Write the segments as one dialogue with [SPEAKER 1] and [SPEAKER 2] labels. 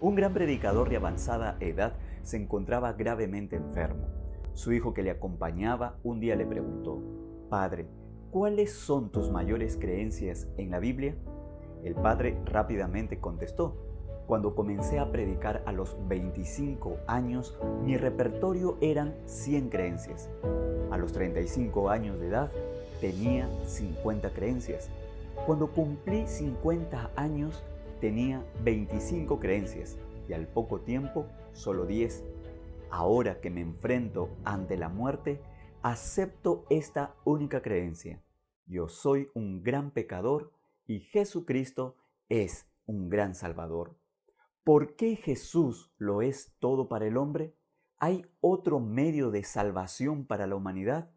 [SPEAKER 1] Un gran predicador de avanzada edad se encontraba gravemente enfermo. Su hijo que le acompañaba un día le preguntó: «Padre, ¿cuáles son tus mayores creencias en la Biblia?». El padre rápidamente contestó: «Cuando comencé a predicar a los 25 años, mi repertorio eran 100 creencias. A los 35 años de edad, tenía 50 creencias. Cuando cumplí 50 años, tenía 25 creencias y al poco tiempo, solo 10. Ahora que me enfrento ante la muerte, acepto esta única creencia: yo soy un gran pecador y Jesucristo es un gran Salvador». ¿Por qué Jesús lo es todo para el hombre? ¿Hay otro medio de salvación para la humanidad?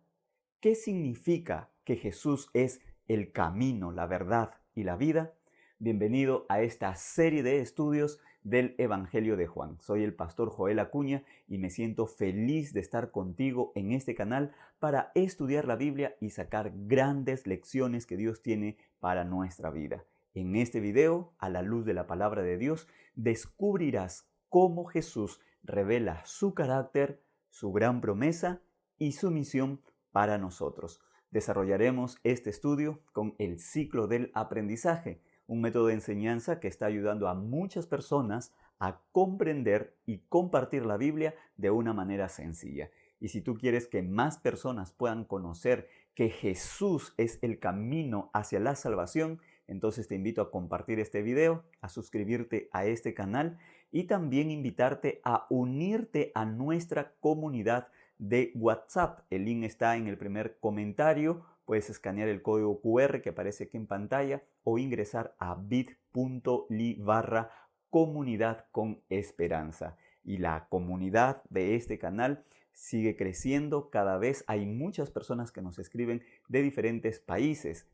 [SPEAKER 1] ¿Qué significa que Jesús es el camino, la verdad y la vida? Bienvenido a esta serie de estudios del Evangelio de Juan. Soy el pastor Joel Acuña y me siento feliz de estar contigo en este canal para estudiar la Biblia y sacar grandes lecciones que Dios tiene para nuestra vida. En este video, a la luz de la palabra de Dios, descubrirás cómo Jesús revela su carácter, su gran promesa y su misión para nosotros. Desarrollaremos este estudio con el ciclo del aprendizaje, un método de enseñanza que está ayudando a muchas personas a comprender y compartir la Biblia de una manera sencilla. Y si tú quieres que más personas puedan conocer que Jesús es el camino hacia la salvación, entonces te invito a compartir este video, a suscribirte a este canal y también invitarte a unirte a nuestra comunidad de WhatsApp. El link está en el primer comentario. Puedes escanear el código QR que aparece aquí en pantalla o ingresar a bit.ly/comunidad con esperanza. Y la comunidad de este canal sigue creciendo. Cada vez hay muchas personas que nos escriben de diferentes países,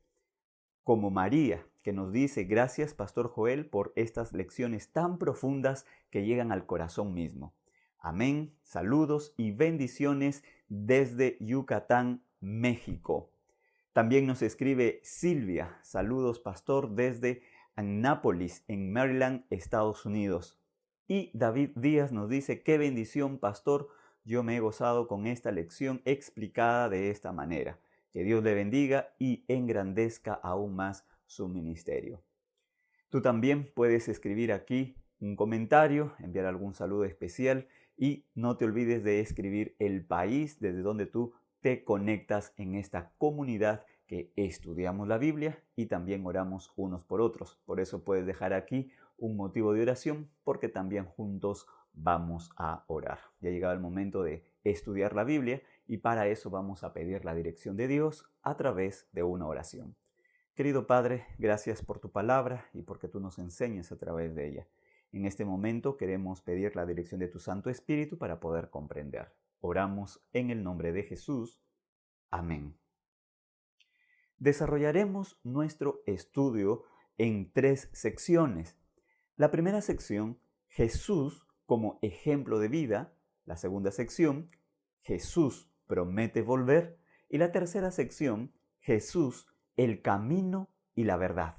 [SPEAKER 1] como María, que nos dice: «Gracias, Pastor Joel, por estas lecciones tan profundas que llegan al corazón mismo». Amén. Saludos y bendiciones desde Yucatán, México. También nos escribe Silvia: «Saludos, pastor, desde Annapolis, en Maryland, Estados Unidos». Y David Díaz nos dice: «Qué bendición, pastor. Yo me he gozado con esta lección explicada de esta manera. Que Dios le bendiga y engrandezca aún más su ministerio». Tú también puedes escribir aquí un comentario, enviar algún saludo especial y no te olvides de escribir el país desde donde tú te conectas en esta comunidad que estudiamos la Biblia y también oramos unos por otros. Por eso puedes dejar aquí un motivo de oración, porque también juntos vamos a orar. Ya ha llegado el momento de estudiar la Biblia y para eso vamos a pedir la dirección de Dios a través de una oración. Querido Padre, gracias por tu palabra y porque tú nos enseñas a través de ella. En este momento queremos pedir la dirección de tu Santo Espíritu para poder comprender. Oramos en el nombre de Jesús. Amén. Desarrollaremos nuestro estudio en 3 secciones. La primera sección, Jesús como ejemplo de vida. La segunda sección, Jesús promete volver. Y la tercera sección, Jesús, el camino y la verdad.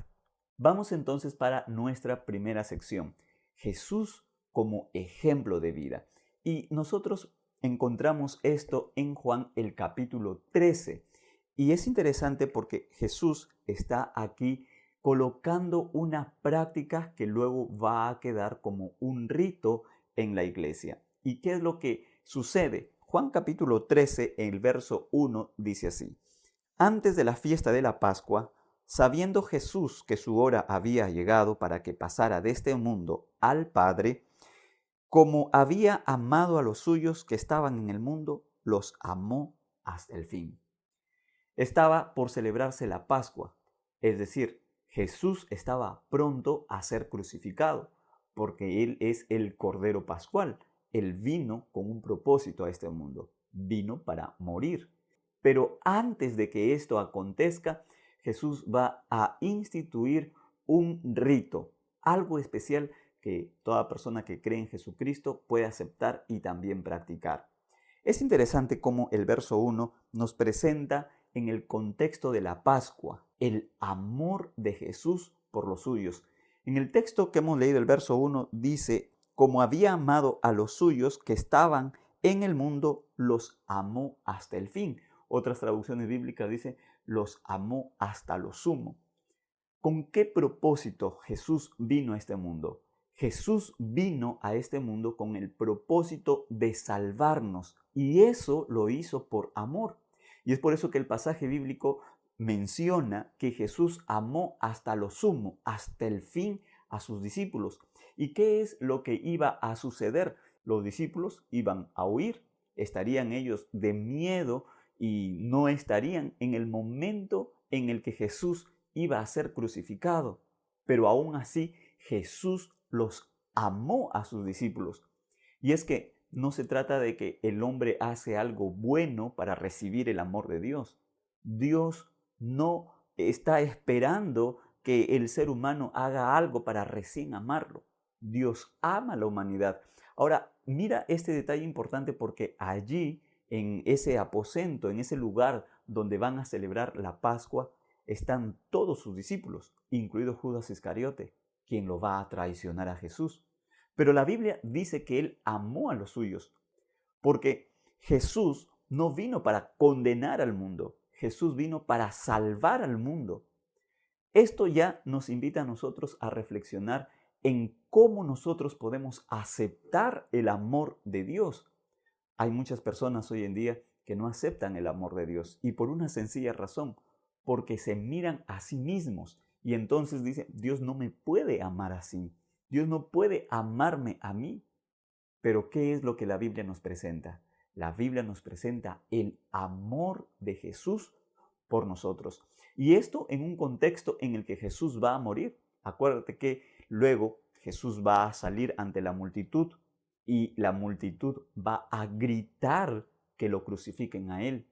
[SPEAKER 1] Vamos entonces para nuestra primera sección, Jesús como ejemplo de vida. Y nosotros encontramos esto en Juan el capítulo 13. Y es interesante porque Jesús está aquí colocando una práctica que luego va a quedar como un rito en la iglesia. ¿Y qué es lo que sucede? Juan capítulo 13, en el verso 1, dice así: «Antes de la fiesta de la Pascua, sabiendo Jesús que su hora había llegado para que pasara de este mundo al Padre, como había amado a los suyos que estaban en el mundo, los amó hasta el fin». Estaba por celebrarse la Pascua, es decir, Jesús estaba pronto a ser crucificado, porque Él es el Cordero Pascual. Él vino con un propósito a este mundo, vino para morir. Pero antes de que esto acontezca, Jesús va a instituir un rito, algo especial que toda persona que cree en Jesucristo puede aceptar y también practicar. Es interesante cómo el verso 1 nos presenta en el contexto de la Pascua el amor de Jesús por los suyos. En el texto que hemos leído, el verso 1 dice: como había amado a los suyos que estaban en el mundo, los amó hasta el fin. Otras traducciones bíblicas dicen, los amó hasta lo sumo. ¿Con qué propósito Jesús vino a este mundo? Jesús vino a este mundo con el propósito de salvarnos y eso lo hizo por amor. Y es por eso que el pasaje bíblico menciona que Jesús amó hasta lo sumo, hasta el fin a sus discípulos. ¿Y qué es lo que iba a suceder? Los discípulos iban a huir, estarían ellos de miedo y no estarían en el momento en el que Jesús iba a ser crucificado. Pero aún así Jesús los amó a sus discípulos. Y es que no se trata de que el hombre hace algo bueno para recibir el amor de Dios. Dios no está esperando que el ser humano haga algo para recién amarlo. Dios ama a la humanidad. Ahora, mira este detalle importante porque allí, en ese aposento, en ese lugar donde van a celebrar la Pascua, están todos sus discípulos, incluido Judas Iscariote, quien lo va a traicionar a Jesús. Pero la Biblia dice que él amó a los suyos, porque Jesús no vino para condenar al mundo, Jesús vino para salvar al mundo. Esto ya nos invita a nosotros a reflexionar en cómo nosotros podemos aceptar el amor de Dios. Hay muchas personas hoy en día que no aceptan el amor de Dios y por una sencilla razón, porque se miran a sí mismos y entonces dicen, Dios no me puede amar así, Dios no puede amarme a mí. Pero ¿qué es lo que la Biblia nos presenta? La Biblia nos presenta el amor de Jesús por nosotros. Y esto en un contexto en el que Jesús va a morir. Acuérdate que luego Jesús va a salir ante la multitud y la multitud va a gritar que lo crucifiquen a él.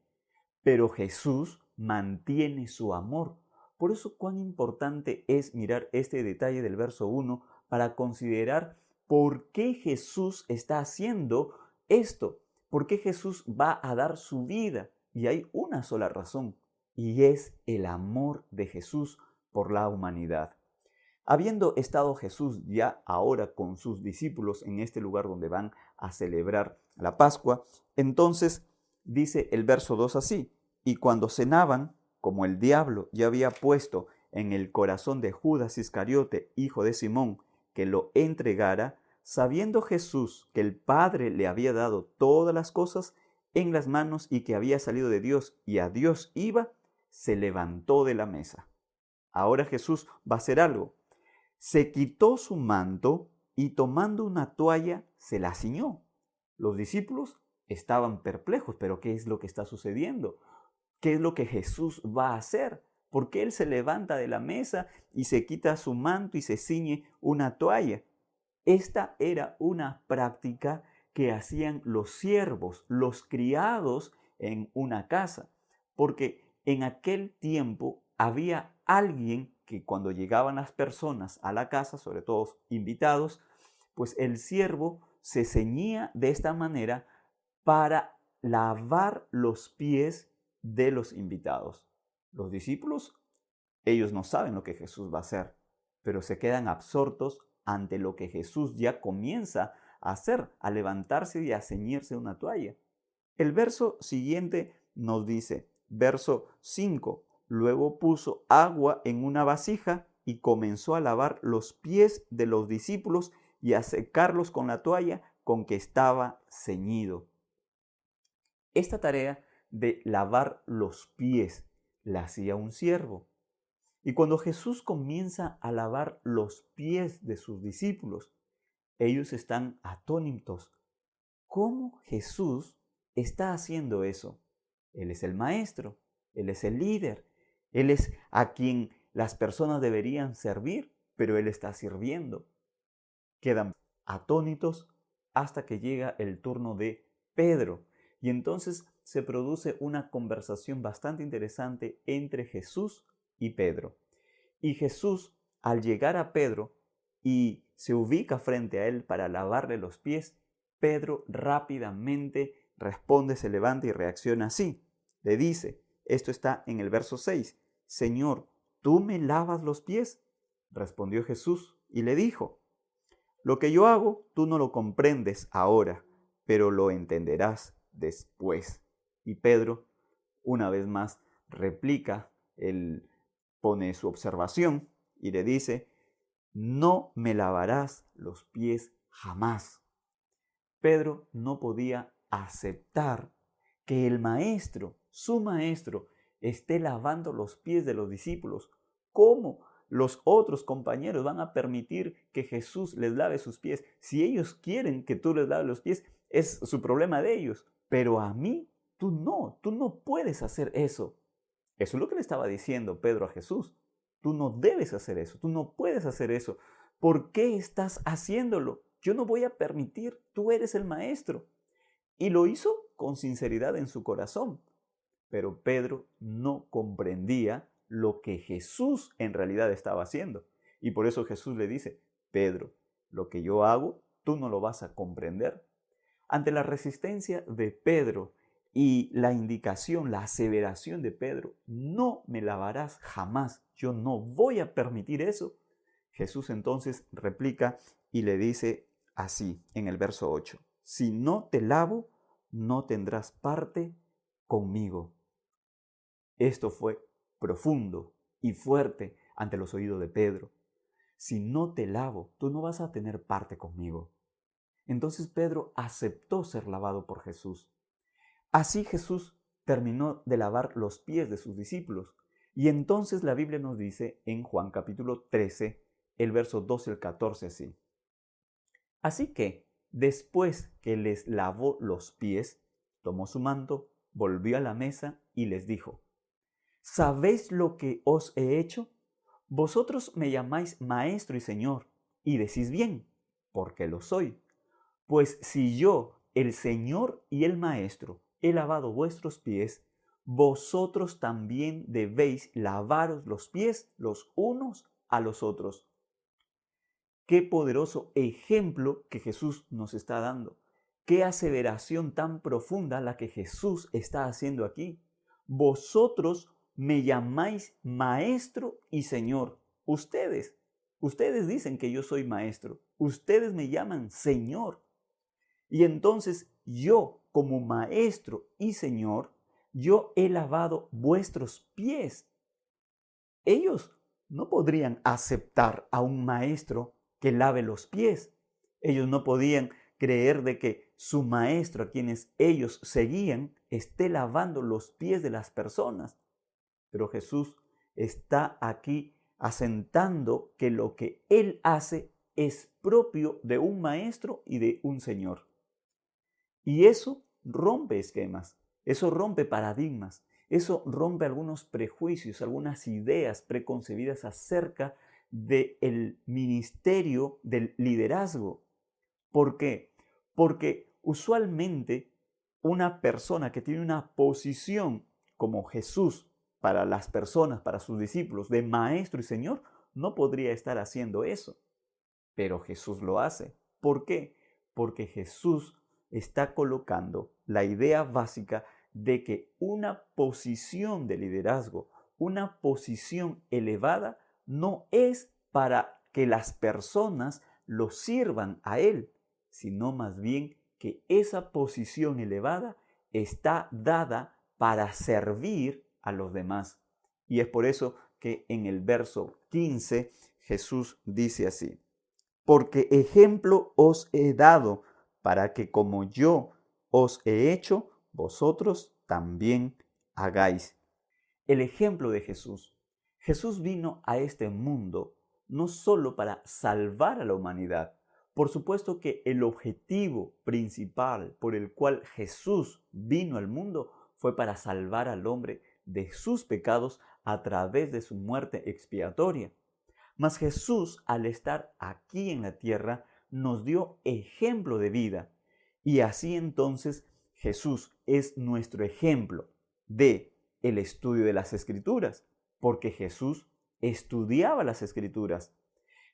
[SPEAKER 1] Pero Jesús mantiene su amor. Por eso cuán importante es mirar este detalle del verso 1 para considerar por qué Jesús está haciendo esto, por qué Jesús va a dar su vida. Y hay una sola razón, y es el amor de Jesús por la humanidad. Habiendo estado Jesús ya ahora con sus discípulos en este lugar donde van a celebrar la Pascua, entonces dice el verso 2 así, y cuando cenaban, como el diablo ya había puesto en el corazón de Judas Iscariote, hijo de Simón, que lo entregara, sabiendo Jesús que el Padre le había dado todas las cosas en las manos y que había salido de Dios y a Dios iba, se levantó de la mesa. Ahora Jesús va a hacer algo. Se quitó su manto y tomando una toalla se la ciñó. Los discípulos estaban perplejos, pero ¿qué es lo que está sucediendo? ¿Qué es lo que Jesús va a hacer? ¿Por qué él se levanta de la mesa y se quita su manto y se ciñe una toalla? Esta era una práctica que hacían los siervos, los criados en una casa, porque en aquel tiempo había alguien que cuando llegaban las personas a la casa, sobre todo invitados, pues el siervo se ceñía de esta manera para lavar los pies de los invitados. Los discípulos, ellos no saben lo que Jesús va a hacer, pero se quedan absortos ante lo que Jesús ya comienza a hacer, a levantarse y a ceñirse una toalla. El verso siguiente nos dice, verso 5, luego puso agua en una vasija y comenzó a lavar los pies de los discípulos y a secarlos con la toalla con que estaba ceñido. Esta tarea de lavar los pies la hacía un siervo. Y cuando Jesús comienza a lavar los pies de sus discípulos, ellos están atónitos. ¿Cómo Jesús está haciendo eso? Él es el maestro, Él es el líder, Él es a quien las personas deberían servir, pero Él está sirviendo. Quedan atónitos hasta que llega el turno de Pedro. Y entonces se produce una conversación bastante interesante entre Jesús y Pedro. Y Jesús, al llegar a Pedro y se ubica frente a él para lavarle los pies, Pedro rápidamente responde, se levanta y reacciona así. Le dice, esto está en el verso 6, Señor, ¿tú me lavas los pies? Respondió Jesús y le dijo, Lo que yo hago, tú no lo comprendes ahora, pero lo entenderás después. Y Pedro, una vez más, replica, él pone su observación y le dice, no me lavarás los pies jamás. Pedro no podía aceptar que el maestro, su maestro, esté lavando los pies de los discípulos. ¿Cómo los otros compañeros van a permitir que Jesús les lave sus pies? Si ellos quieren que tú les laves los pies, es su problema de ellos. Pero a mí, tú no puedes hacer eso. Eso es lo que le estaba diciendo Pedro a Jesús. Tú no debes hacer eso, tú no puedes hacer eso. ¿Por qué estás haciéndolo? Yo no voy a permitir, tú eres el maestro. Y lo hizo con sinceridad en su corazón. Pero Pedro no comprendía lo que Jesús en realidad estaba haciendo. Y por eso Jesús le dice, Pedro, lo que yo hago, tú no lo vas a comprender. Ante la resistencia de Pedro y la indicación, la aseveración de Pedro, no me lavarás jamás, yo no voy a permitir eso. Jesús entonces replica y le dice así en el verso 8, si no te lavo, no tendrás parte conmigo. Esto fue profundo y fuerte ante los oídos de Pedro. Si no te lavo, tú no vas a tener parte conmigo. Entonces Pedro aceptó ser lavado por Jesús. Así Jesús terminó de lavar los pies de sus discípulos. Y entonces la Biblia nos dice en Juan capítulo 13, el verso 12 al 14 así. Así que, después que les lavó los pies, tomó su manto, volvió a la mesa y les dijo, ¿sabéis lo que os he hecho? Vosotros me llamáis maestro y señor, y decís bien, porque lo soy. Pues si yo, el Señor y el Maestro, he lavado vuestros pies, vosotros también debéis lavaros los pies los unos a los otros. Qué poderoso ejemplo que Jesús nos está dando. Qué aseveración tan profunda la que Jesús está haciendo aquí. Vosotros me llamáis maestro y Señor. Ustedes dicen que yo soy maestro. Ustedes me llaman Señor. Y entonces yo, como maestro y Señor, yo he lavado vuestros pies. Ellos no podrían aceptar a un maestro que lave los pies. Ellos no podían creer de que su maestro, a quienes ellos seguían, esté lavando los pies de las personas. Pero Jesús está aquí asentando que lo que Él hace es propio de un maestro y de un Señor. Y eso rompe esquemas, eso rompe paradigmas, eso rompe algunos prejuicios, algunas ideas preconcebidas acerca del ministerio del liderazgo. ¿Por qué? Porque usualmente una persona que tiene una posición como Jesús para las personas, para sus discípulos, de maestro y señor, no podría estar haciendo eso. Pero Jesús lo hace. ¿Por qué? Porque Jesús está colocando la idea básica de que una posición de liderazgo, una posición elevada, no es para que las personas lo sirvan a Él, sino más bien que esa posición elevada está dada para servir a los demás. Y es por eso que en el verso 15 Jesús dice así, porque ejemplo os he dado para que como yo os he hecho, vosotros también hagáis. El ejemplo de Jesús. Jesús vino a este mundo no solo para salvar a la humanidad. Por supuesto que el objetivo principal por el cual Jesús vino al mundo fue para salvar al hombre de sus pecados a través de su muerte expiatoria. Mas Jesús, al estar aquí en la tierra, nos dio ejemplo de vida. Y así entonces Jesús es nuestro ejemplo de el estudio de las Escrituras, porque Jesús estudiaba las Escrituras.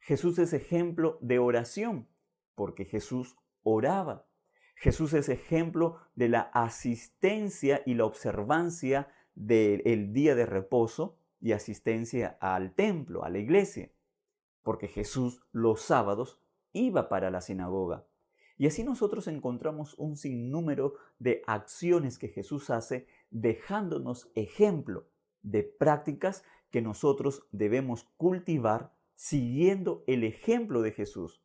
[SPEAKER 1] Jesús es ejemplo de oración, porque Jesús oraba. Jesús es ejemplo de la asistencia y la observancia del día de reposo y asistencia al templo, a la iglesia, porque Jesús los sábados iba para la sinagoga. Y así nosotros encontramos un sinnúmero de acciones que Jesús hace, dejándonos ejemplo de prácticas que nosotros debemos cultivar siguiendo el ejemplo de Jesús.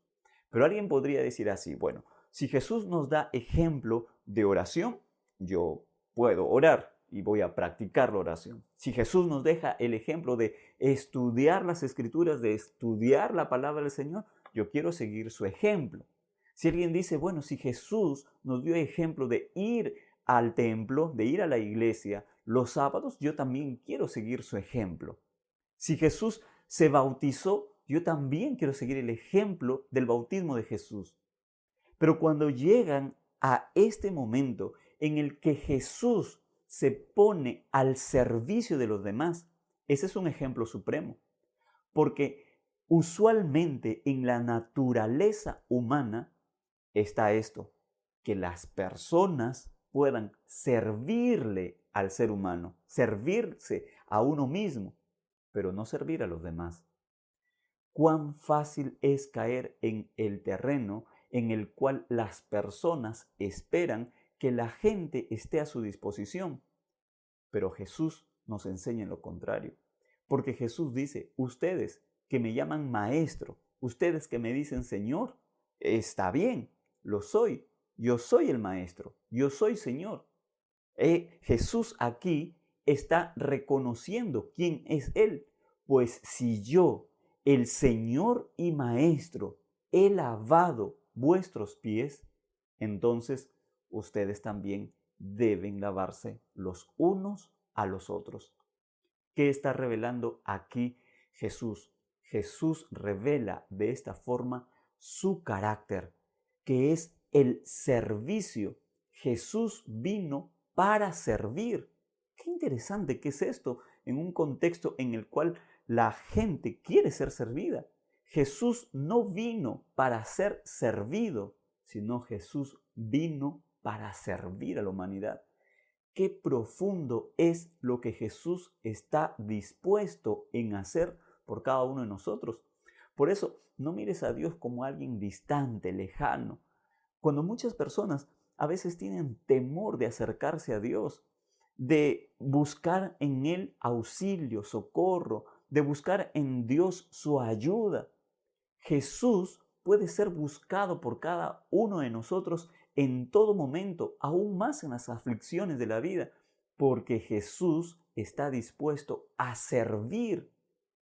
[SPEAKER 1] Pero alguien podría decir así, bueno, si Jesús nos da ejemplo de oración, yo puedo orar y voy a practicar la oración. Si Jesús nos deja el ejemplo de estudiar las Escrituras, de estudiar la palabra del Señor, yo quiero seguir su ejemplo. Si alguien dice, bueno, si Jesús nos dio ejemplo de ir al templo, de ir a la iglesia los sábados, yo también quiero seguir su ejemplo. Si Jesús se bautizó, yo también quiero seguir el ejemplo del bautismo de Jesús. Pero cuando llegan a este momento en el que Jesús se pone al servicio de los demás, ese es un ejemplo supremo. Porque usualmente en la naturaleza humana está esto, que las personas puedan servirle al ser humano, servirse a uno mismo, pero no servir a los demás. Cuán fácil es caer en el terreno en el cual las personas esperan que la gente esté a su disposición. Pero Jesús nos enseña lo contrario. Porque Jesús dice, ustedes que me llaman maestro, ustedes que me dicen Señor, está bien, lo soy. Yo soy el maestro, yo soy Señor. Jesús aquí está reconociendo quién es Él. Pues si yo, el Señor y Maestro, he lavado vuestros pies, entonces ustedes también deben lavarse los unos a los otros. ¿Qué está revelando aquí Jesús? Jesús revela de esta forma su carácter, que es el servicio. Jesús vino para servir. Qué interesante que es esto en un contexto en el cual la gente quiere ser servida. Jesús no vino para ser servido, sino Jesús vino para servir a la humanidad. Qué profundo es lo que Jesús está dispuesto en hacer por cada uno de nosotros. Por eso, no mires a Dios como alguien distante, lejano. Cuando muchas personas a veces tienen temor de acercarse a Dios, de buscar en Él auxilio, socorro, de buscar en Dios su ayuda. Jesús puede ser buscado por cada uno de nosotros en todo momento, aún más en las aflicciones de la vida, porque Jesús está dispuesto a servir.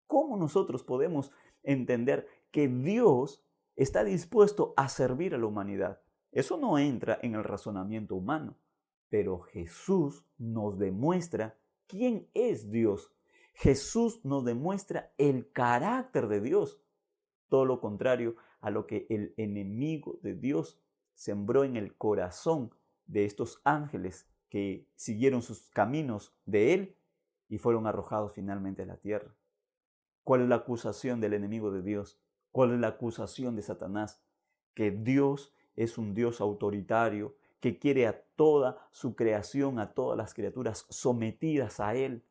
[SPEAKER 1] ¿Cómo nosotros podemos entender que Dios está dispuesto a servir a la humanidad? Eso no entra en el razonamiento humano, pero Jesús nos demuestra quién es Dios. Jesús nos demuestra el carácter de Dios. Todo lo contrario a lo que el enemigo de Dios sembró en el corazón de estos ángeles que siguieron sus caminos de Él y fueron arrojados finalmente a la tierra. ¿Cuál es la acusación del enemigo de Dios? ¿Cuál es la acusación de Satanás? Que Dios es un Dios autoritario, que quiere a toda su creación, a todas las criaturas sometidas a Él,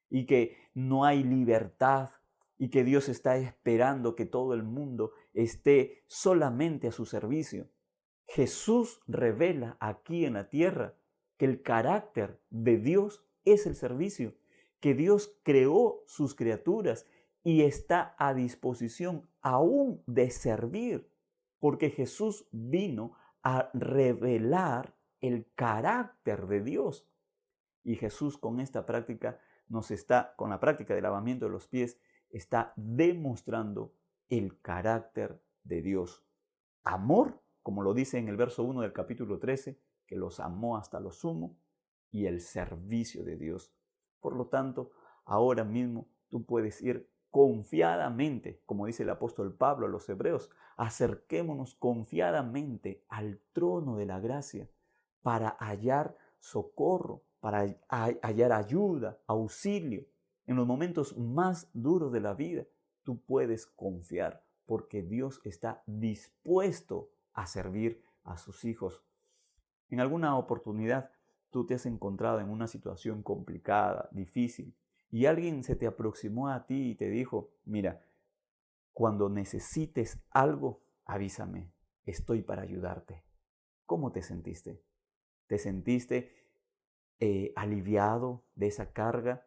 [SPEAKER 1] y que no hay libertad, y que Dios está esperando que todo el mundo esté solamente a su servicio. Jesús revela aquí en la tierra que el carácter de Dios es el servicio, que Dios creó sus criaturas y está a disposición aún de servir, porque Jesús vino a revelar el carácter de Dios. Y Jesús con esta práctica con la práctica del lavamiento de los pies, está demostrando el carácter de Dios. Amor, como lo dice en el verso 1 del capítulo 13, que los amó hasta lo sumo, y el servicio de Dios. Por lo tanto, ahora mismo tú puedes ir confiadamente, como dice el apóstol Pablo a los hebreos, acerquémonos confiadamente al trono de la gracia para hallar socorro, para hallar ayuda, auxilio. En los momentos más duros de la vida, tú puedes confiar porque Dios está dispuesto a servir a sus hijos. En alguna oportunidad, tú te has encontrado en una situación complicada, difícil, y alguien se te aproximó a ti y te dijo, mira, cuando necesites algo, avísame, estoy para ayudarte. ¿Cómo te sentiste? ¿Te sentiste aliviado de esa carga?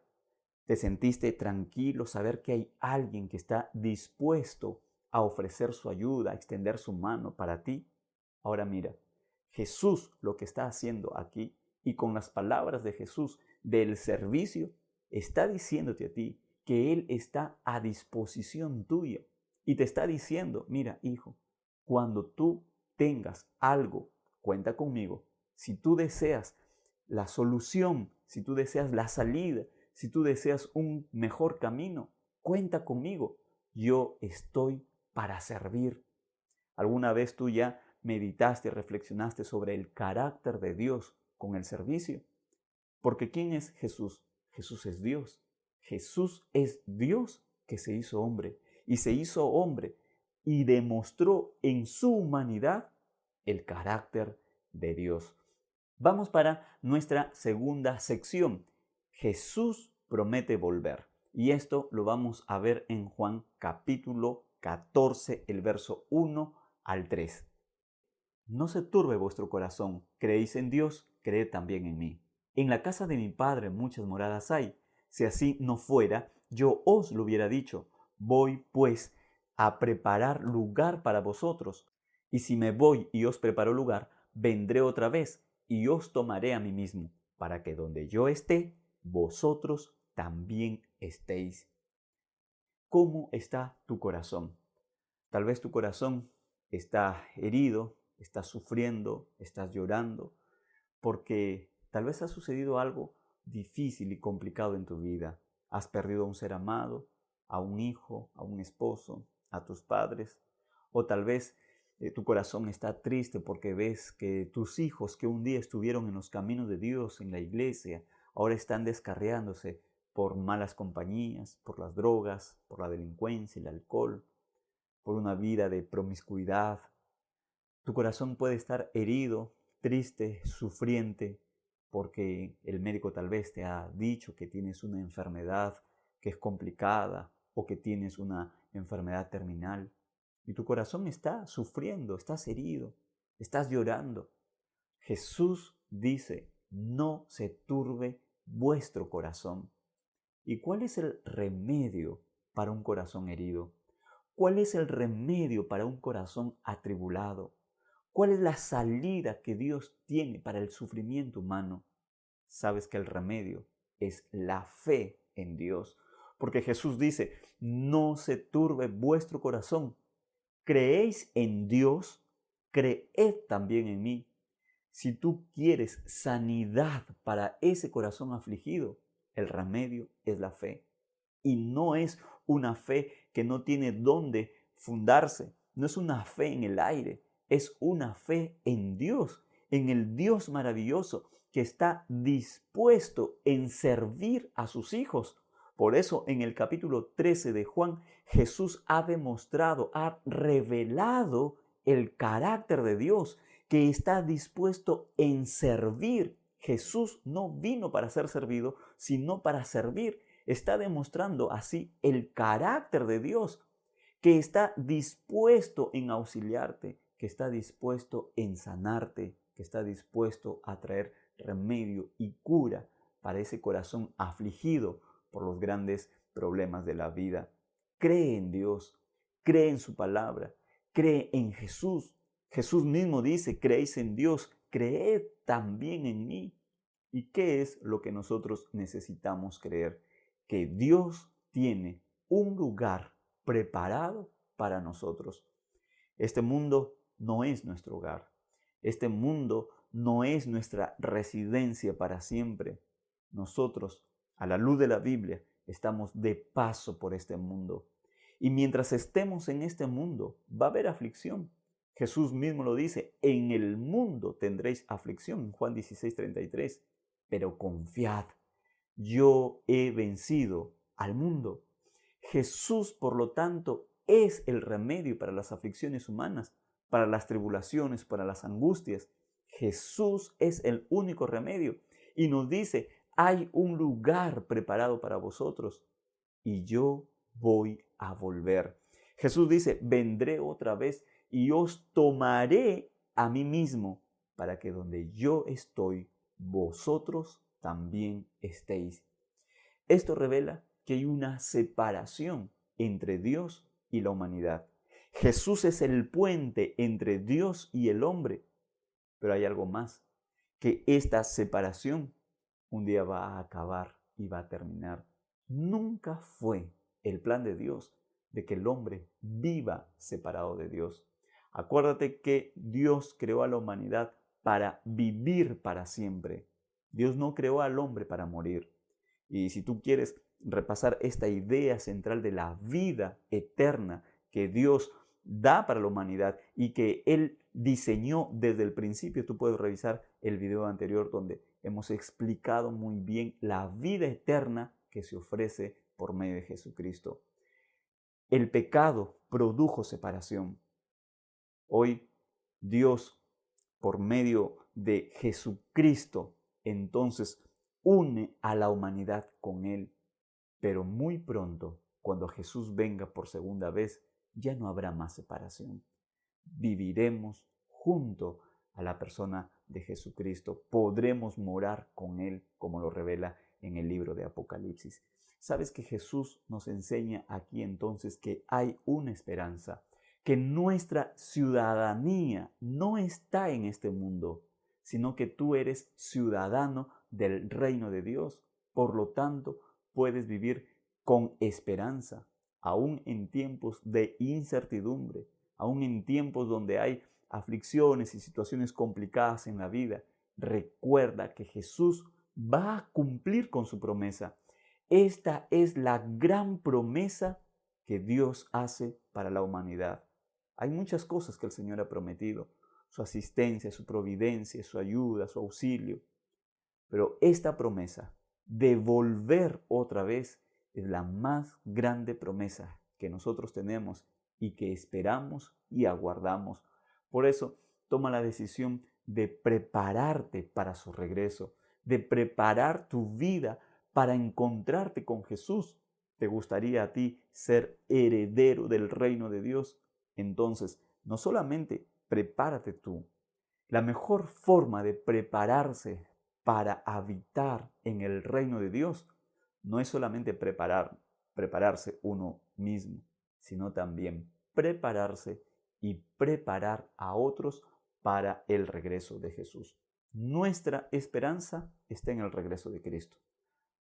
[SPEAKER 1] ¿Te sentiste tranquilo saber que hay alguien que está dispuesto a ofrecer su ayuda, a extender su mano para ti? Ahora mira, Jesús lo que está haciendo aquí y con las palabras de Jesús del servicio, está diciéndote a ti que Él está a disposición tuya y te está diciendo, mira, hijo, cuando tú tengas algo, cuenta conmigo. Si tú deseas la solución, si tú deseas la salida, si tú deseas un mejor camino, cuenta conmigo. Yo estoy para servir. ¿Alguna vez tú ya meditaste, reflexionaste sobre el carácter de Dios con el servicio? Porque ¿quién es Jesús? Jesús es Dios. Jesús es Dios que se hizo hombre. Y se hizo hombre y demostró en su humanidad el carácter de Dios. Vamos para nuestra segunda sección. Jesús promete volver. Y esto lo vamos a ver en Juan capítulo 14, el verso 1 al 3. No se turbe vuestro corazón. Creéis en Dios, creed también en mí. En la casa de mi Padre muchas moradas hay. Si así no fuera, yo os lo hubiera dicho. Voy, pues, a preparar lugar para vosotros. Y si me voy y os preparo lugar, vendré otra vez y os tomaré a mí mismo, para que donde yo esté, vosotros también estéis. ¿Cómo está tu corazón? Tal vez tu corazón está herido, estás sufriendo, estás llorando, porque tal vez ha sucedido algo difícil y complicado en tu vida. Has perdido a un ser amado, a un hijo, a un esposo, a tus padres, o tal vez tu corazón está triste porque ves que tus hijos que un día estuvieron en los caminos de Dios, en la iglesia, ahora están descarriándose por malas compañías, por las drogas, por la delincuencia, el alcohol, por una vida de promiscuidad. Tu corazón puede estar herido, triste, sufriente, porque el médico tal vez te ha dicho que tienes una enfermedad que es complicada o que tienes una enfermedad terminal. Y tu corazón está sufriendo, estás herido, estás llorando. Jesús dice, no se turbe vuestro corazón. ¿Y cuál es el remedio para un corazón herido? ¿Cuál es el remedio para un corazón atribulado? ¿Cuál es la salida que Dios tiene para el sufrimiento humano? Sabes que el remedio es la fe en Dios. Porque Jesús dice, no se turbe vuestro corazón. ¿Creéis en Dios? Creed también en mí. Si tú quieres sanidad para ese corazón afligido, el remedio es la fe. Y no es una fe que no tiene dónde fundarse, no es una fe en el aire, es una fe en Dios, en el Dios maravilloso que está dispuesto en servir a sus hijos. Por eso en el capítulo 13 de Juan, Jesús ha demostrado, ha revelado el carácter de Dios, que está dispuesto en servir. Jesús no vino para ser servido, sino para servir. Está demostrando así el carácter de Dios, que está dispuesto en auxiliarte, que está dispuesto en sanarte, que está dispuesto a traer remedio y cura para ese corazón afligido por los grandes problemas de la vida. Cree en Dios, cree en su palabra, cree en Jesús. Jesús mismo dice, creéis en Dios, creed también en mí. ¿Y qué es lo que nosotros necesitamos creer? Que Dios tiene un lugar preparado para nosotros. Este mundo no es nuestro hogar. Este mundo no es nuestra residencia para siempre. Nosotros, a la luz de la Biblia, estamos de paso por este mundo. Y mientras estemos en este mundo, va a haber aflicción. Jesús mismo lo dice, en el mundo tendréis aflicción, Juan 16:33. Pero confiad, yo he vencido al mundo. Jesús, por lo tanto, es el remedio para las aflicciones humanas, para las tribulaciones, para las angustias. Jesús es el único remedio y nos dice, hay un lugar preparado para vosotros y yo voy a volver. Jesús dice, vendré otra vez y os tomaré a mí mismo, para que donde yo estoy, vosotros también estéis. Esto revela que hay una separación entre Dios y la humanidad. Jesús es el puente entre Dios y el hombre, pero hay algo más, que esta separación un día va a acabar y va a terminar. Nunca fue el plan de Dios de que el hombre viva separado de Dios. Acuérdate que Dios creó a la humanidad para vivir para siempre. Dios no creó al hombre para morir. Y si tú quieres repasar esta idea central de la vida eterna que Dios da para la humanidad y que Él diseñó desde el principio, tú puedes revisar el video anterior donde hemos explicado muy bien la vida eterna que se ofrece por medio de Jesucristo. El pecado produjo separación. Hoy Dios, por medio de Jesucristo, entonces une a la humanidad con Él. Pero muy pronto, cuando Jesús venga por segunda vez, ya no habrá más separación. Viviremos junto a la persona de Jesucristo. Podremos morar con Él, como lo revela en el libro de Apocalipsis. ¿Sabes que Jesús nos enseña aquí entonces que hay una esperanza? Que nuestra ciudadanía no está en este mundo, sino que tú eres ciudadano del reino de Dios. Por lo tanto, puedes vivir con esperanza, aún en tiempos de incertidumbre, aún en tiempos donde hay aflicciones y situaciones complicadas en la vida. Recuerda que Jesús va a cumplir con su promesa. Esta es la gran promesa que Dios hace para la humanidad. Hay muchas cosas que el Señor ha prometido, su asistencia, su providencia, su ayuda, su auxilio. Pero esta promesa de volver otra vez es la más grande promesa que nosotros tenemos y que esperamos y aguardamos. Por eso, toma la decisión de prepararte para su regreso, de preparar tu vida para encontrarte con Jesús. ¿Te gustaría a ti ser heredero del reino de Dios? Entonces, no solamente prepárate tú. La mejor forma de prepararse para habitar en el reino de Dios no es solamente prepararse uno mismo, sino también prepararse y preparar a otros para el regreso de Jesús. Nuestra esperanza está en el regreso de Cristo.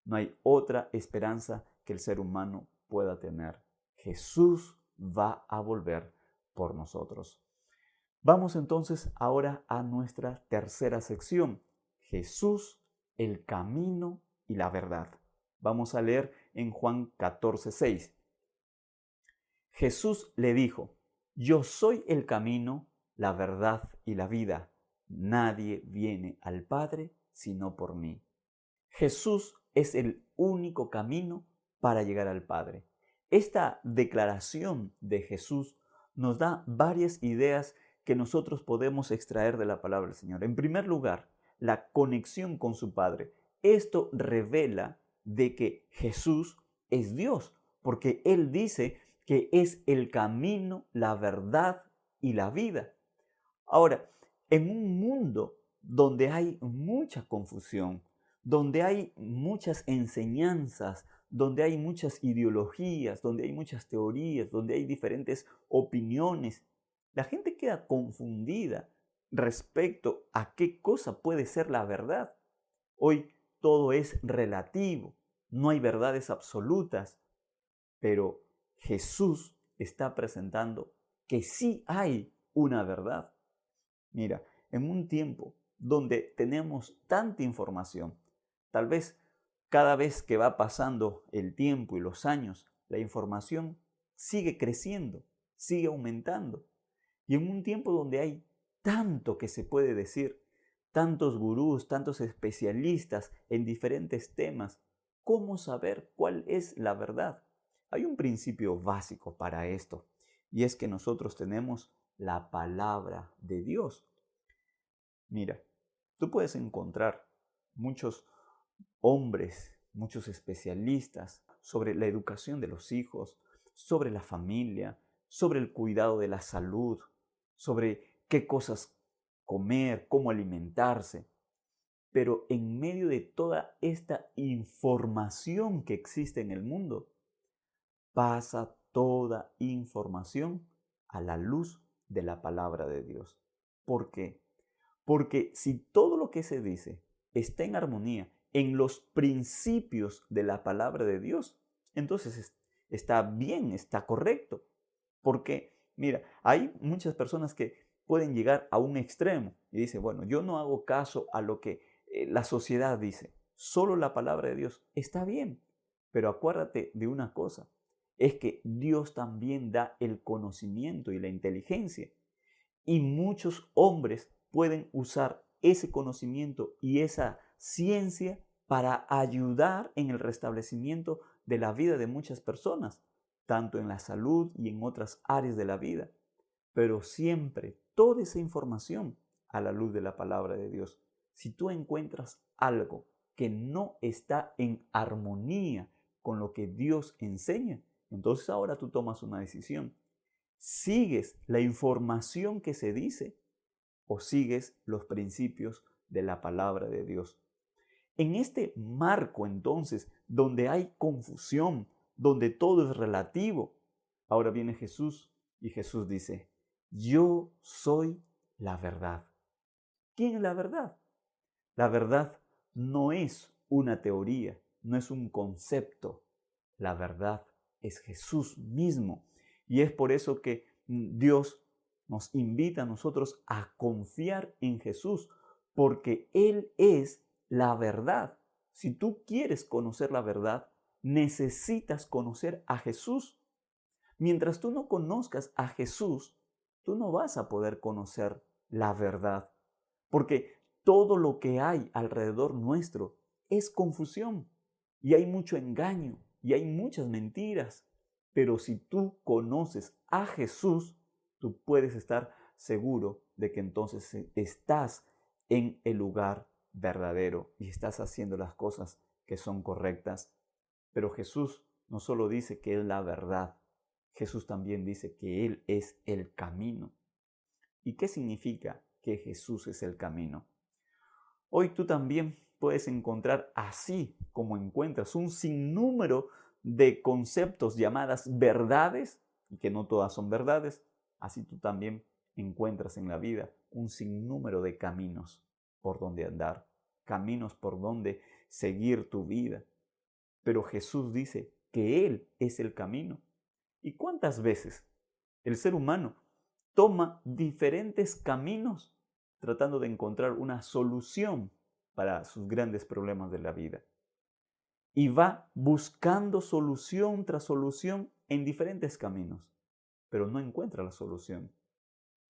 [SPEAKER 1] No hay otra esperanza que el ser humano pueda tener. Jesús va a volver por nosotros. Vamos entonces ahora a nuestra tercera sección. Jesús, el camino y la verdad. Vamos a leer en Juan 14:6. Jesús le dijo: Yo soy el camino, la verdad y la vida. Nadie viene al Padre sino por mí. Jesús es el único camino para llegar al Padre. Esta declaración de Jesús nos da varias ideas que nosotros podemos extraer de la palabra del Señor. En primer lugar, la conexión con su Padre. Esto revela de que Jesús es Dios, porque Él dice que es el camino, la verdad y la vida. Ahora, en un mundo donde hay mucha confusión, donde hay muchas enseñanzas, donde hay muchas ideologías, donde hay muchas teorías, donde hay diferentes opiniones, la gente queda confundida respecto a qué cosa puede ser la verdad. Hoy todo es relativo, no hay verdades absolutas, pero Jesús está presentando que sí hay una verdad. Mira, en un tiempo donde tenemos tanta información, tal vez cada vez que va pasando el tiempo y los años, la información sigue creciendo, sigue aumentando. Y en un tiempo donde hay tanto que se puede decir, tantos gurús, tantos especialistas en diferentes temas, ¿cómo saber cuál es la verdad? Hay un principio básico para esto, y es que nosotros tenemos la palabra de Dios. Mira, tú puedes encontrar muchos hombres, muchos especialistas sobre la educación de los hijos, sobre la familia, sobre el cuidado de la salud, sobre qué cosas comer, cómo alimentarse. Pero en medio de toda esta información que existe en el mundo, pasa toda información a la luz de la palabra de Dios. ¿Por qué? Porque si todo lo que se dice está en armonía en los principios de la palabra de Dios, entonces está bien, está correcto. Porque, mira, hay muchas personas que pueden llegar a un extremo y dicen, bueno, yo no hago caso a lo que la sociedad dice, solo la palabra de Dios está bien. Pero acuérdate de una cosa, es que Dios también da el conocimiento y la inteligencia. Y muchos hombres pueden usar ese conocimiento y esa ciencia para ayudar en el restablecimiento de la vida de muchas personas, tanto en la salud y en otras áreas de la vida. Pero siempre toda esa información a la luz de la palabra de Dios. Si tú encuentras algo que no está en armonía con lo que Dios enseña, entonces ahora tú tomas una decisión. ¿Sigues la información que se dice o sigues los principios de la palabra de Dios? En este marco entonces, donde hay confusión, donde todo es relativo, ahora viene Jesús y Jesús dice, yo soy la verdad. ¿Quién es la verdad? La verdad no es una teoría, no es un concepto. La verdad es Jesús mismo. Y es por eso que Dios nos invita a nosotros a confiar en Jesús, porque Él es la verdad. Si tú quieres conocer la verdad, necesitas conocer a Jesús. Mientras tú no conozcas a Jesús, tú no vas a poder conocer la verdad, porque todo lo que hay alrededor nuestro es confusión y hay mucho engaño y hay muchas mentiras. Pero si tú conoces a Jesús, tú puedes estar seguro de que entonces estás en el lugar verdadero y estás haciendo las cosas que son correctas. Pero Jesús no solo dice que es la verdad, Jesús también dice que Él es el camino. ¿Y qué significa que Jesús es el camino? Hoy tú también puedes encontrar, así como encuentras un sinnúmero de conceptos llamadas verdades, y que no todas son verdades, así tú también encuentras en la vida un sinnúmero de caminos por donde andar, caminos por donde seguir tu vida. Pero Jesús dice que Él es el camino. ¿Y cuántas veces el ser humano toma diferentes caminos tratando de encontrar una solución para sus grandes problemas de la vida? Y va buscando solución tras solución en diferentes caminos, pero no encuentra la solución.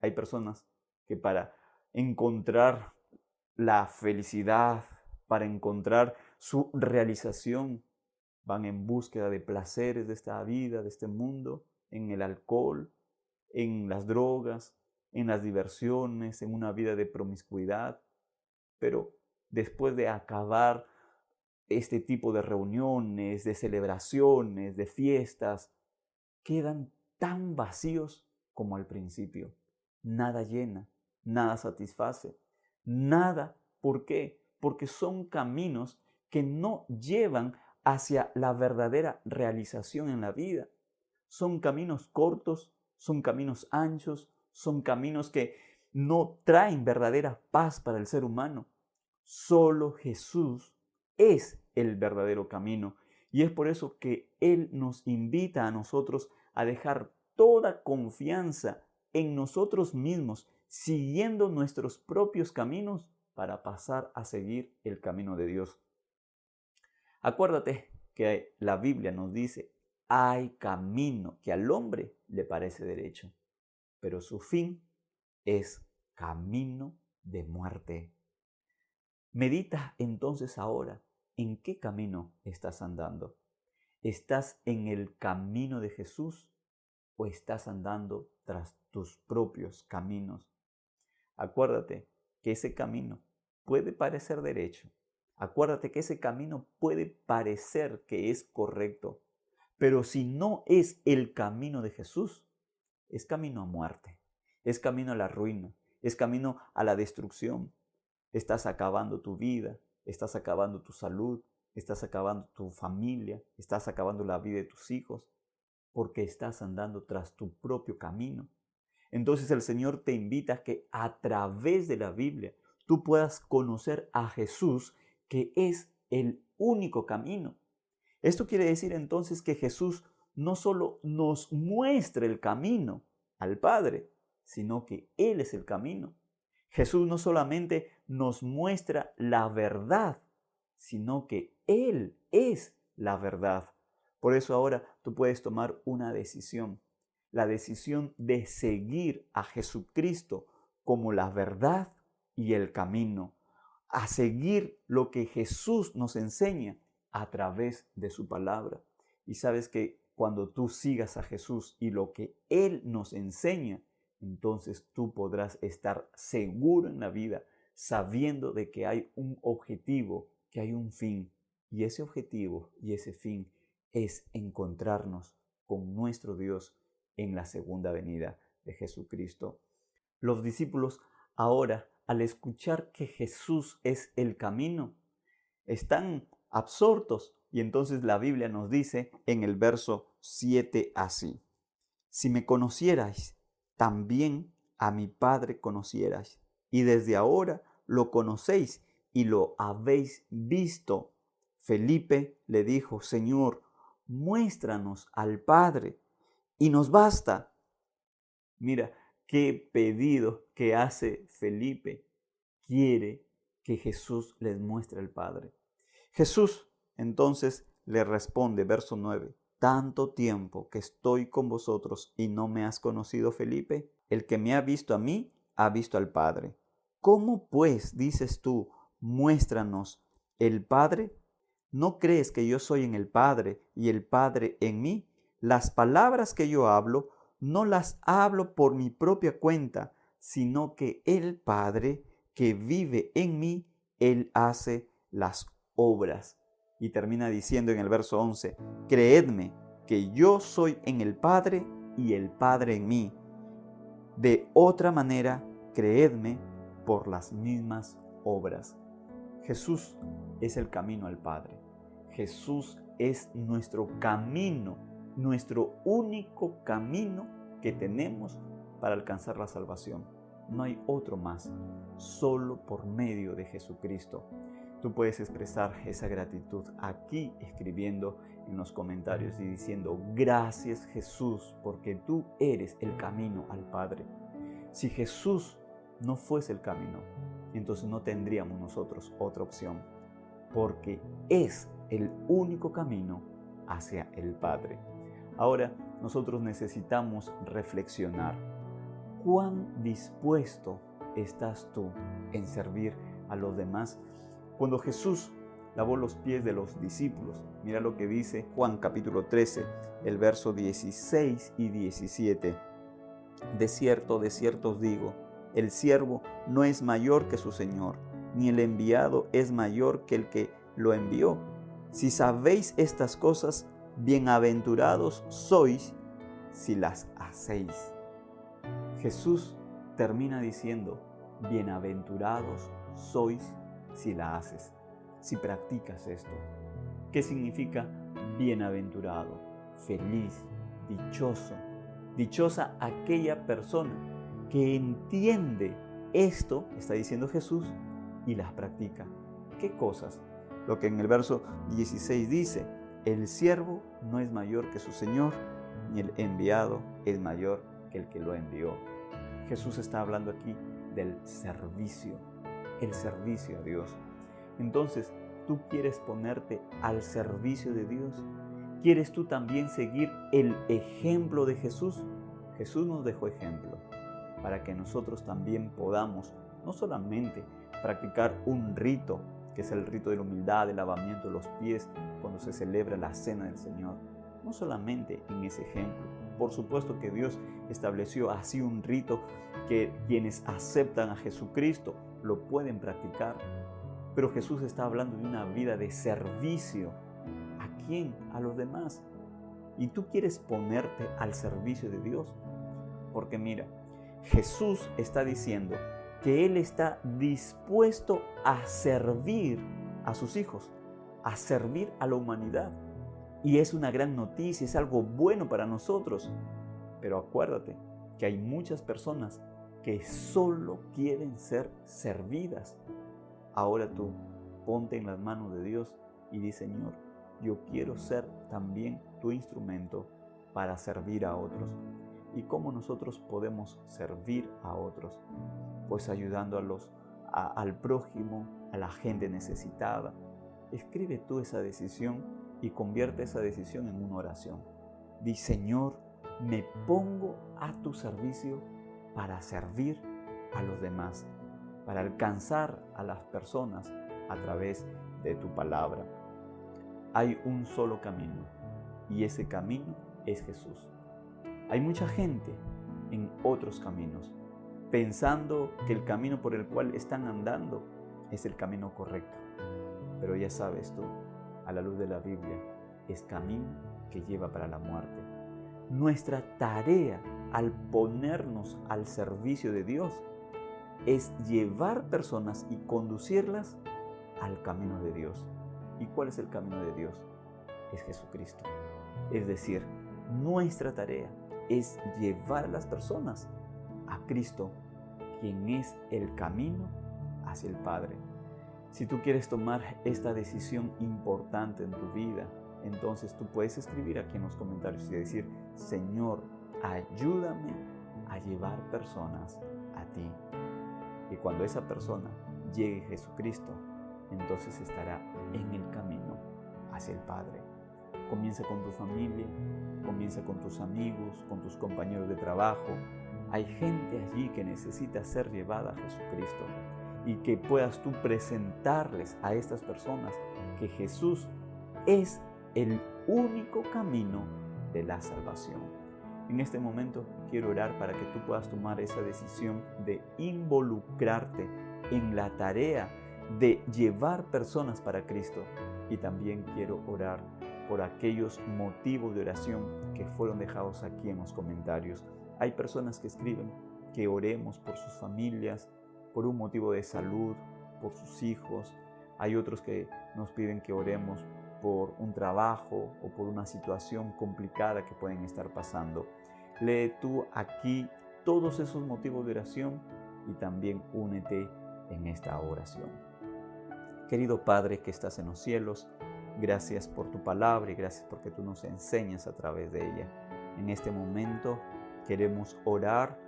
[SPEAKER 1] Hay personas que para encontrar la felicidad, para encontrar su realización, van en búsqueda de placeres de esta vida, de este mundo, en el alcohol, en las drogas, en las diversiones, en una vida de promiscuidad. Pero después de acabar este tipo de reuniones, de celebraciones, de fiestas, quedan tan vacíos como al principio. Nada llena, nada satisface, nada. ¿Por qué? Porque son caminos que no llevan hacia la verdadera realización en la vida. Son caminos cortos, son caminos anchos, son caminos que no traen verdadera paz para el ser humano. Solo Jesús es el verdadero camino. Y es por eso que Él nos invita a nosotros a dejar toda confianza en nosotros mismos, siguiendo nuestros propios caminos para pasar a seguir el camino de Dios. Acuérdate que la Biblia nos dice, hay camino que al hombre le parece derecho, pero su fin es camino de muerte. Medita entonces ahora en qué camino estás andando. ¿Estás en el camino de Jesús o estás andando tras tus propios caminos? Acuérdate que ese camino puede parecer derecho. Acuérdate que ese camino puede parecer que es correcto. Pero si no es el camino de Jesús, es camino a muerte. Es camino a la ruina, es camino a la destrucción. Estás acabando tu vida, estás acabando tu salud, estás acabando tu familia, estás acabando la vida de tus hijos, porque estás andando tras tu propio camino. Entonces el Señor te invita a que a través de la Biblia tú puedas conocer a Jesús, que es el único camino. Esto quiere decir entonces que Jesús no solo nos muestra el camino al Padre, sino que Él es el camino. Jesús no solamente nos muestra la verdad, sino que Él es la verdad. Por eso ahora tú puedes tomar una decisión, la decisión de seguir a Jesucristo como la verdad y el camino, a seguir lo que Jesús nos enseña a través de su palabra. Y sabes que cuando tú sigas a Jesús y lo que Él nos enseña, entonces tú podrás estar seguro en la vida, sabiendo de que hay un objetivo, que hay un fin. Y ese objetivo y ese fin es encontrarnos con nuestro Dios en la segunda venida de Jesucristo. Los discípulos ahora, al escuchar que Jesús es el camino, están absortos. Y entonces la Biblia nos dice en el verso 7 así: si me conocierais, también a mi Padre conocierais, y desde ahora lo conocéis y lo habéis visto. Felipe le dijo: Señor, muéstranos al Padre, y nos basta. Mira, qué pedido que hace Felipe. Quiere que Jesús les muestre al Padre. Jesús entonces le responde, verso 9: ¿tanto tiempo que estoy con vosotros y no me has conocido, Felipe? El que me ha visto a mí, ha visto al Padre. ¿Cómo pues dices tú, muéstranos el Padre? ¿No crees que yo soy en el Padre y el Padre en mí? Las palabras que yo hablo, no las hablo por mi propia cuenta, sino que el Padre que vive en mí, Él hace las obras. Y termina diciendo en el verso 11: creedme que yo soy en el Padre y el Padre en mí. De otra manera, creedme por las mismas obras. Jesús es el camino al Padre. Jesús es nuestro camino, nuestro único camino que tenemos para alcanzar la salvación. No hay otro más, solo por medio de Jesucristo. Tú puedes expresar esa gratitud aquí escribiendo en los comentarios y diciendo: gracias Jesús, porque tú eres el camino al Padre. Si Jesús no fuese el camino, entonces no tendríamos nosotros otra opción, porque es el único camino hacia el Padre. Ahora nosotros necesitamos reflexionar. ¿Cuán dispuesto estás tú en servir a los demás? Cuando Jesús lavó los pies de los discípulos, mira lo que dice Juan capítulo 13, el verso 16 y 17. De cierto os digo, el siervo no es mayor que su Señor, ni el enviado es mayor que el que lo envió. Si sabéis estas cosas, bienaventurados sois si las hacéis. Jesús termina diciendo: bienaventurados sois si la haces, si practicas esto. ¿Qué significa bienaventurado? Feliz, dichoso. Dichosa aquella persona que entiende esto, está diciendo Jesús, y las practica. ¿Qué cosas? Lo que en el verso 16 dice: el siervo no es mayor que su Señor, ni el enviado es mayor que el que lo envió. Jesús está hablando aquí del servicio, el servicio a Dios. Entonces, ¿tú quieres ponerte al servicio de Dios? ¿Quieres tú también seguir el ejemplo de Jesús? Jesús nos dejó ejemplo para que nosotros también podamos no solamente practicar un rito, que es el rito de la humildad, el lavamiento de los pies, cuando se celebra la cena del Señor. No solamente en ese ejemplo. Por supuesto que Dios estableció así un rito que quienes aceptan a Jesucristo lo pueden practicar. Pero Jesús está hablando de una vida de servicio. ¿A quién? A los demás. ¿Y tú quieres ponerte al servicio de Dios? Porque mira, Jesús está diciendo que Él está dispuesto a servir a sus hijos, a servir a la humanidad. Y es una gran noticia, es algo bueno para nosotros. Pero acuérdate que hay muchas personas que solo quieren ser servidas. Ahora tú ponte en las manos de Dios y di: Señor, yo quiero ser también tu instrumento para servir a otros. ¿Y cómo nosotros podemos servir a otros? Pues ayudando al prójimo, a la gente necesitada. Escribe tú esa decisión y convierte esa decisión en una oración. Di: Señor, me pongo a tu servicio para servir a los demás, para alcanzar a las personas a través de tu palabra. Hay un solo camino y ese camino es Jesús. Hay mucha gente en otros caminos, pensando que el camino por el cual están andando es el camino correcto. Pero ya sabes tú, a la luz de la Biblia, es camino que lleva para la muerte. Nuestra tarea al ponernos al servicio de Dios es llevar personas y conducirlas al camino de Dios. ¿Y cuál es el camino de Dios? Es Jesucristo. Es decir, nuestra tarea es llevar a las personas a Cristo, quien es el camino hacia el Padre. Si tú quieres tomar esta decisión importante en tu vida, entonces tú puedes escribir aquí en los comentarios y decir: Señor, ayúdame a llevar personas a ti. Y cuando esa persona llegue a Jesucristo, entonces estará en el camino hacia el Padre. Comienza con tu familia, comienza con tus amigos, con tus compañeros de trabajo. Hay gente allí que necesita ser llevada a Jesucristo y que puedas tú presentarles a estas personas que Jesús es el único camino de la salvación. En este momento quiero orar para que tú puedas tomar esa decisión de involucrarte en la tarea de llevar personas para Cristo. Y también quiero orar por aquellos motivos de oración que fueron dejados aquí en los comentarios. Hay personas que escriben que oremos por sus familias, por un motivo de salud, por sus hijos. Hay otros que nos piden que oremos por un trabajo o por una situación complicada que pueden estar pasando. Lee tú aquí todos esos motivos de oración y también únete en esta oración. Querido Padre que estás en los cielos, gracias por tu palabra y gracias porque tú nos enseñas a través de ella. En este momento queremos orar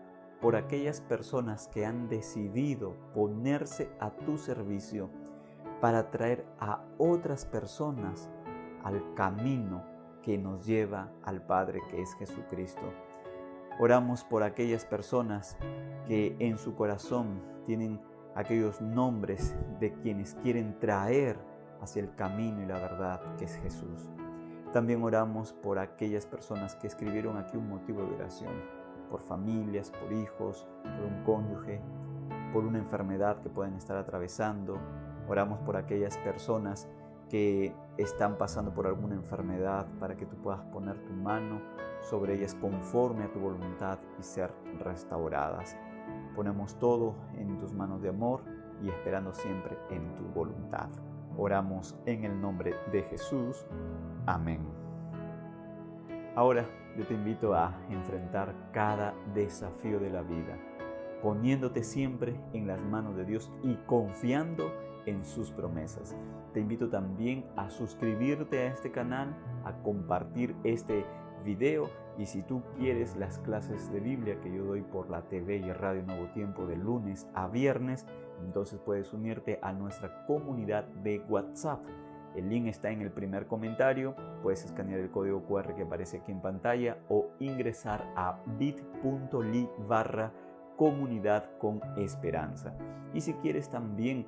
[SPEAKER 1] por aquellas personas que han decidido ponerse a tu servicio para traer a otras personas al camino que nos lleva al Padre, que es Jesucristo. Oramos por aquellas personas que en su corazón tienen aquellos nombres de quienes quieren traer hacia el camino y la verdad, que es Jesús. También oramos por aquellas personas que escribieron aquí un motivo de oración, por familias, por hijos, por un cónyuge, por una enfermedad que pueden estar atravesando. Oramos por aquellas personas que están pasando por alguna enfermedad, para que tú puedas poner tu mano sobre ellas conforme a tu voluntad y ser restauradas. Ponemos todo en tus manos de amor y esperando siempre en tu voluntad. Oramos en el nombre de Jesús. Amén. Ahora yo te invito a enfrentar cada desafío de la vida, poniéndote siempre en las manos de Dios y confiando en sus promesas. Te invito también a suscribirte a este canal, a compartir este video, y si tú quieres las clases de Biblia que yo doy por la TV y Radio Nuevo Tiempo de lunes a viernes, entonces puedes unirte a nuestra comunidad de WhatsApp. El link está en el primer comentario. Puedes escanear el código QR que aparece aquí en pantalla o ingresar a bit.ly/comunidad con esperanza. Y si quieres también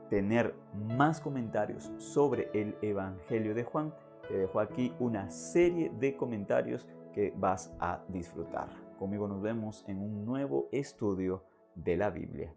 [SPEAKER 1] tener más comentarios sobre el Evangelio de Juan, te dejo aquí una serie de comentarios que vas a disfrutar. Conmigo nos vemos en un nuevo estudio de la Biblia.